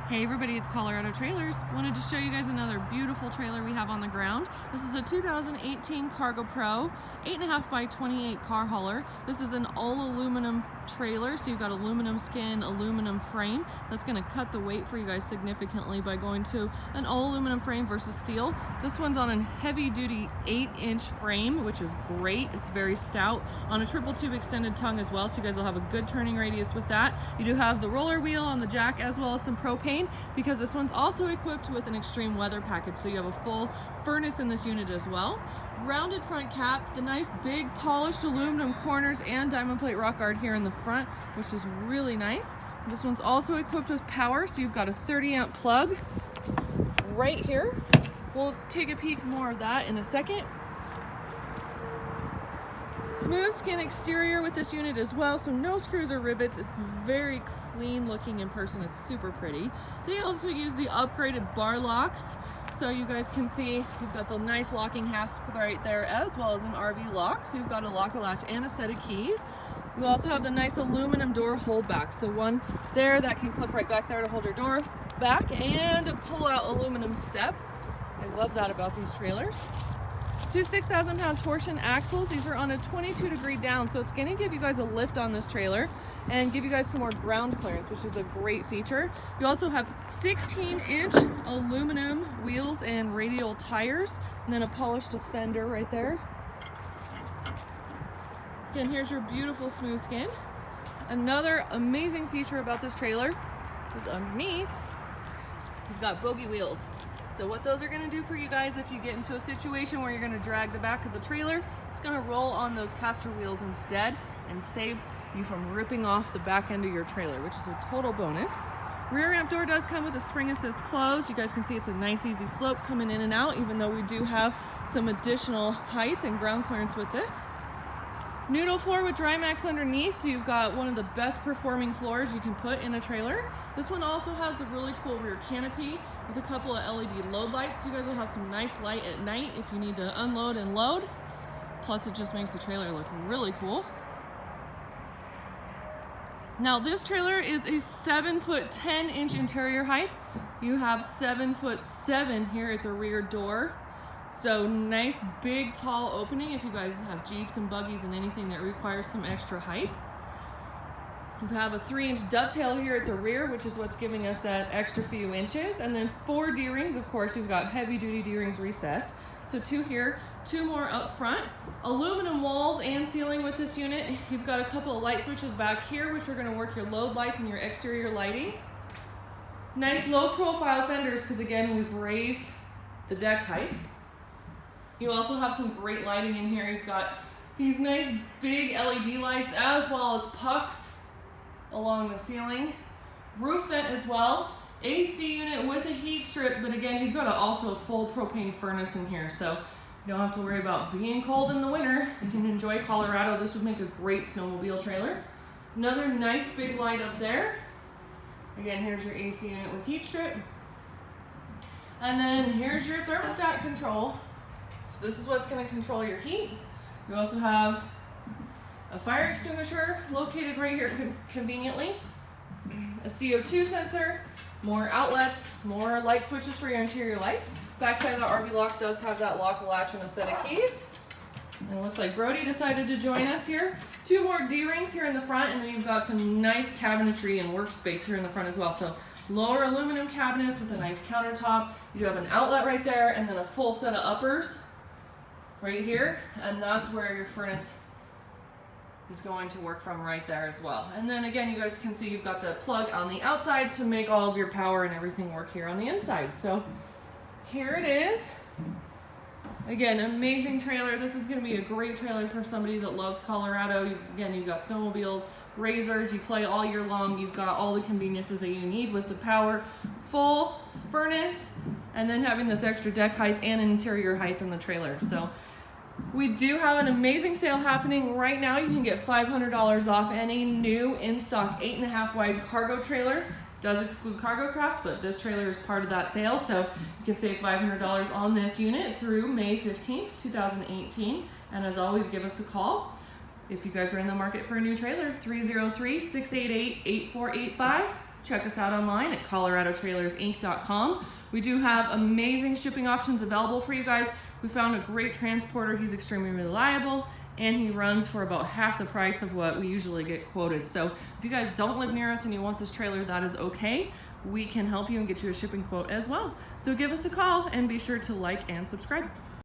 Hey everybody, it's Colorado Trailers. Wanted to show you guys another beautiful trailer we have on the ground. This is a 2018 CargoPro 8.5 by 28 car hauler. This is an all aluminum trailer, so you've got aluminum skin, aluminum frame. That's going to cut the weight for you guys significantly by going to an all aluminum frame versus steel. This one's on a heavy duty 8-inch frame, which is great. It's very stout, on a triple tube extended tongue as well, so you guys will have a good turning radius with that. You do have the roller wheel on the jack as well as some propane, because this one's also equipped with an extreme weather package, so you have a full furnace in this unit as well. Rounded front cap, the nice big polished aluminum corners, and diamond plate rock guard here in the front, which is really nice. This one's also equipped with power, so you've got a 30-amp plug right here. We'll take a peek more of that in a second. Smooth skin exterior with this unit as well, so no screws or rivets. It's very clean looking in person. It's super pretty. They also use the upgraded bar locks, so you guys can see you've got the nice locking hasp right there, as well as an RV lock, so you've got a lock-a-latch and a set of keys. You also have the nice aluminum door holdback, so one there that can clip right back there to hold your door back, and a pull-out aluminum step. I love that about these trailers. Two 6,000-pound torsion axles. These are on a 22-degree down, so it's going to give you guys a lift on this trailer and give you guys some more ground clearance, which is a great feature. You also have 16-inch aluminum wheels and radial tires, and then a polished fender right there. Again, here's your beautiful smooth skin. Another amazing feature about this trailer is underneath, you've got bogey wheels. So what those are going to do for you guys, if you get into a situation where you're going to drag the back of the trailer, it's going to roll on those caster wheels instead and save you from ripping off the back end of your trailer, which is a total bonus. Rear ramp door does come with a spring assist close. You guys can see it's a nice easy slope coming in and out, even though we do have some additional height and ground clearance with this. Nudo floor with dry max underneath, so you've got one of the best performing floors you can put in a trailer. This one also has a really cool rear canopy with a couple of LED load lights, so you guys will have some nice light at night if you need to unload and load. Plus it just makes the trailer look really cool. Now this trailer is a 7-foot 10-inch interior height. You have 7'7" here at the rear door. So nice big tall opening if you guys have Jeeps and buggies and anything that requires some extra height. You have a 3-inch dovetail here at the rear, which is what's giving us that extra few inches. And then 4 D-rings, of course, you've got heavy duty D-rings recessed. So 2 here, 2 more up front. Aluminum walls and ceiling with this unit. You've got a couple of light switches back here, which are going to work your load lights and your exterior lighting. Nice low profile fenders, because again, we've raised the deck height. You also have some great lighting in here. You've got these nice big LED lights as well as pucks along the ceiling. Roof vent as well. AC unit with a heat strip, but again, you've got also a full propane furnace in here, so you don't have to worry about being cold in the winter. You can enjoy Colorado. This would make a great snowmobile trailer. Another nice big light up there. Again, here's your AC unit with heat strip. And then here's your thermostat control. So this is what's going to control your heat. You also have a fire extinguisher located right here conveniently, a CO2 sensor, more outlets, more light switches for your interior lights. Backside of the RV lock does have that lock-a-latch and a set of keys. And it looks like Brody decided to join us here. 2 more D-rings here in the front, and then you've got some nice cabinetry and workspace here in the front as well. So lower aluminum cabinets with a nice countertop. You do have an outlet right there, and then a full set of uppers right here, and that's where your furnace is going to work from right there as well. And then again, you guys can see you've got the plug on the outside to make all of your power and everything work here on the inside. So here it is. Again, amazing trailer. This is going to be a great trailer for somebody that loves Colorado. Again, you've got snowmobiles, razors, you play all year long. You've got all the conveniences that you need with the power, full furnace, and then having this extra deck height and interior height in the trailer. So we do have an amazing sale happening right now. You can get $500 off any new in-stock 8.5 wide cargo trailer. Does exclude cargo craft, but this trailer is part of that sale, so you can save $500 on this unit through May 15th, 2018. And as always, give us a call if you guys are in the market for a new trailer. 303-688-8485. check us out online at coloradotrailersinc.com. We do have amazing shipping options available for you guys. We found a great transporter. He's extremely reliable, and he runs for about half the price of what we usually get quoted. So if you guys don't live near us and you want this trailer, that is okay. We can help you and get you a shipping quote as well. So give us a call and be sure to like and subscribe.